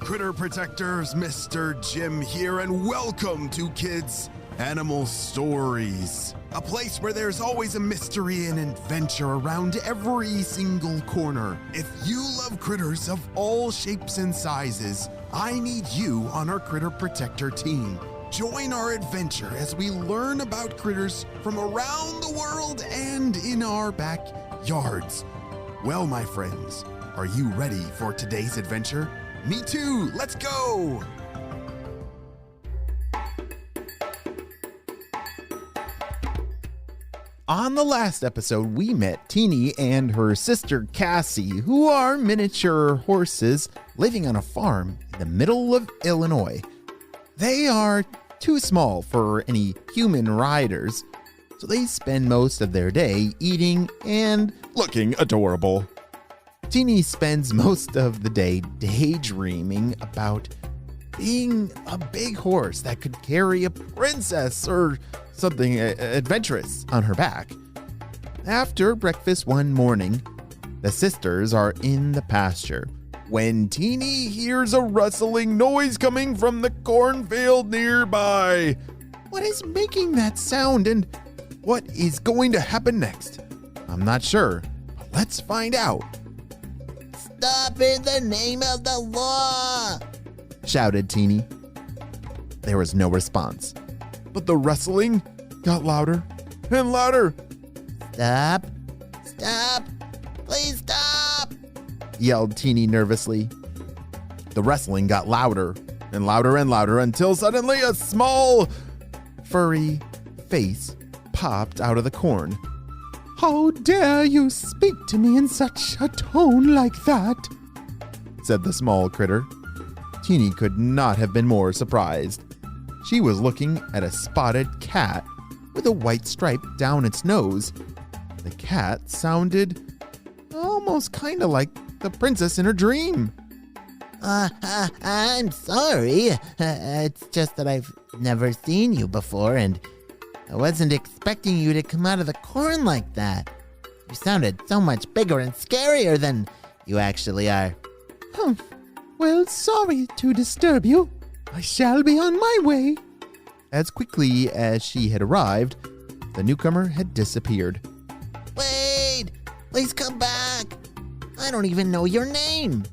Critter Protectors, Mr. Jim here, and welcome to Kids Animal Stories, a place where there's always a mystery and adventure around every single corner. If you love critters of all shapes and sizes, I need you on our Critter Protector team. Join our adventure as we learn about critters from around the world and in our backyards. Well, my friends, are you ready for today's adventure? Me too! Let's go! On the last episode, we met Teeny and her sister Cassie, who are miniature horses living on a farm in the middle of Illinois. They are too small for any human riders, so they spend most of their day eating and looking adorable. Teeny spends most of the day daydreaming about being a big horse that could carry a princess or something adventurous on her back. After breakfast one morning, the sisters are in the pasture when Teeny hears a rustling noise coming from the cornfield nearby. What is making that sound and what is going to happen next? I'm not sure, but let's find out. Stop in the name of the law! Shouted Teeny. There was no response, but the rustling got louder and louder. Stop! Stop! Please stop! Yelled Teeny nervously. The rustling got louder and louder and louder until suddenly a small, furry face popped out of the corn. "How dare you speak to me in such a tone like that?" said the small critter. Teeny could not have been more surprised. She was looking at a spotted cat with a white stripe down its nose. The cat sounded almost kind of like the princess in her dream. I'm sorry. It's just that I've never seen you before, and I wasn't expecting you to come out of the corn like that. You sounded so much bigger and scarier than you actually are. Well, sorry to disturb you. I shall be on my way. As quickly as she had arrived, the newcomer had disappeared. Wait! Please come back! I don't even know your name.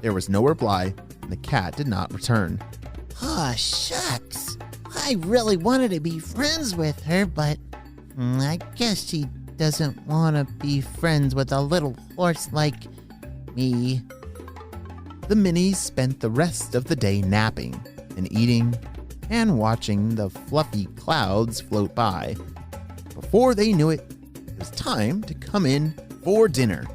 There was no reply, and the cat did not return. Aw, shucks. I really wanted to be friends with her, but I guess she doesn't want to be friends with a little horse like me. The minis spent the rest of the day napping and eating and watching the fluffy clouds float by. Before they knew it, it was time to come in for dinner.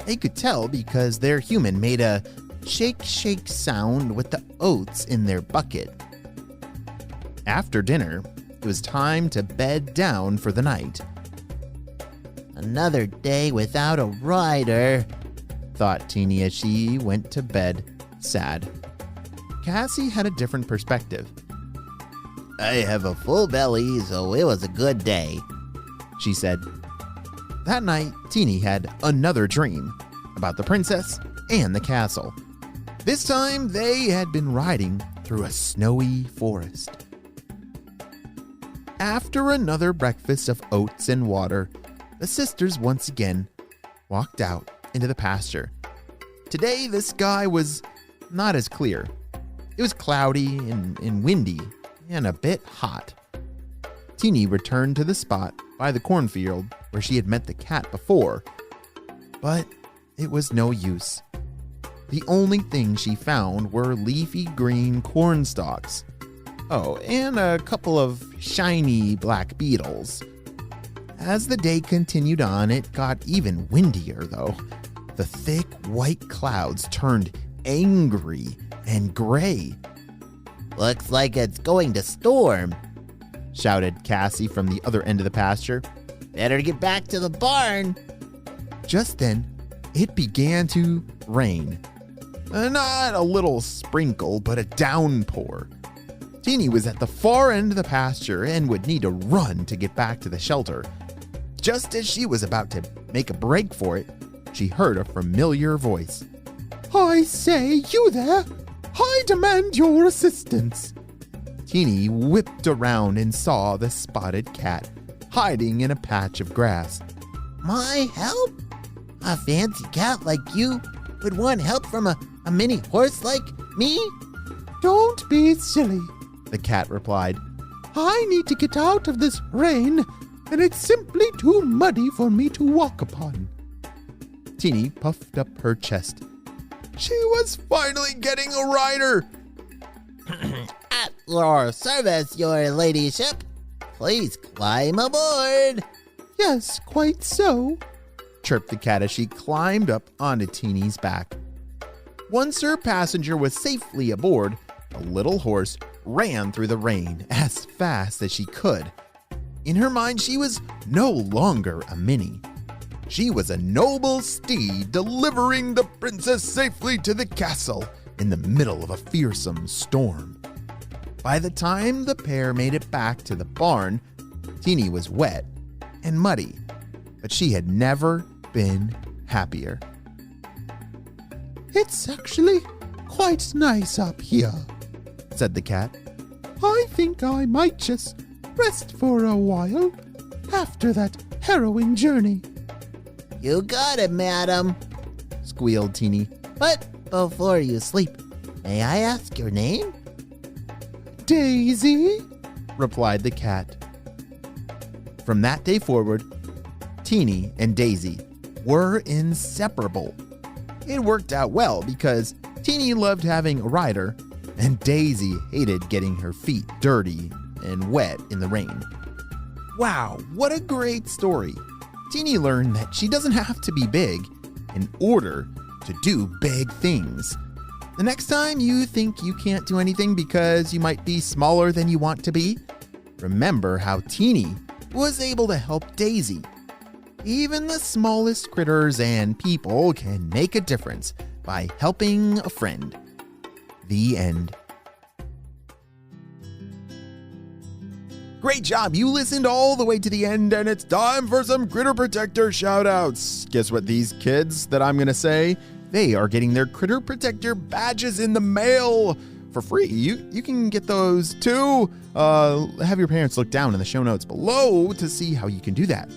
They could tell because their human made a shake sound with the oats in their bucket. After dinner, it was time to bed down for the night. Another day without a rider, thought Teeny as she went to bed, sad. Cassie had a different perspective. I have a full belly, so it was a good day, she said. That night, Teeny had another dream about the princess and the castle. This time, they had been riding through a snowy forest. After another breakfast of oats and water, the sisters once again walked out into the pasture. Today, the sky was not as clear. It was cloudy and windy and a bit hot. Teeny returned to the spot by the cornfield where she had met the cat before, but it was no use. The only thing she found were leafy green corn stalks. Oh, and a couple of shiny black beetles. As the day continued on, it got even windier, though. The thick white clouds turned angry and gray. Looks like it's going to storm, shouted Cassie from the other end of the pasture. Better get back to the barn. Just then, it began to rain. Not a little sprinkle, but a downpour. Teeny was at the far end of the pasture and would need to run to get back to the shelter. Just as she was about to make a break for it, she heard a familiar voice. I say, you there! I demand your assistance. Teeny whipped around and saw the spotted cat hiding in a patch of grass. My help? A fancy cat like you would want help from a mini horse like me? Don't be silly, the cat replied. I need to get out of this rain, and it's simply too muddy for me to walk upon. Teeny puffed up her chest. She was finally getting a rider. At your service, your ladyship. Please climb aboard. Yes, quite so, chirped the cat as she climbed up onto Teeny's back. Once her passenger was safely aboard, the little horse ran through the rain as fast as she could. In her mind, she was no longer a mini. She was a noble steed delivering the princess safely to the castle in the middle of a fearsome storm. By the time the pair made it back to the barn, Teeny was wet and muddy, but she had never been happier. It's actually quite nice up here, said the cat. I think I might just rest for a while after that harrowing journey. You got it, madam, squealed Teeny. But before you sleep, may I ask your name? Daisy, replied the cat. From that day forward, Teeny and Daisy were inseparable. It worked out well because Teeny loved having a rider and Daisy hated getting her feet dirty and wet in the rain. Wow, what a great story. Teeny learned that she doesn't have to be big in order to do big things. The next time you think you can't do anything because you might be smaller than you want to be, remember how Teeny was able to help Daisy. Even the smallest critters and people can make a difference by helping a friend. The end. Great job, you listened all the way to the end, and it's time for some Critter Protector shoutouts. Guess what these kids that I'm gonna say? They are getting their Critter Protector badges in the mail for free. You can get those too. Have your parents look down in the show notes below to see how you can do that.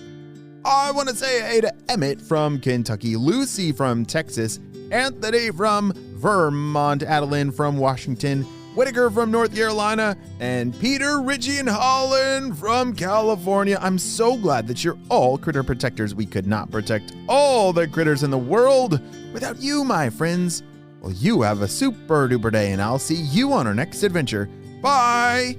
I want to say hey to Emmett from Kentucky, Lucy from Texas, Anthony from Vermont, Adeline from Washington, Whitaker from North Carolina, and Peter, Richie, and Holland from California. I'm so glad that you're all critter protectors. We could not protect all the critters in the world without you, my friends. Well, you have a super duper day, and I'll see you on our next adventure. Bye!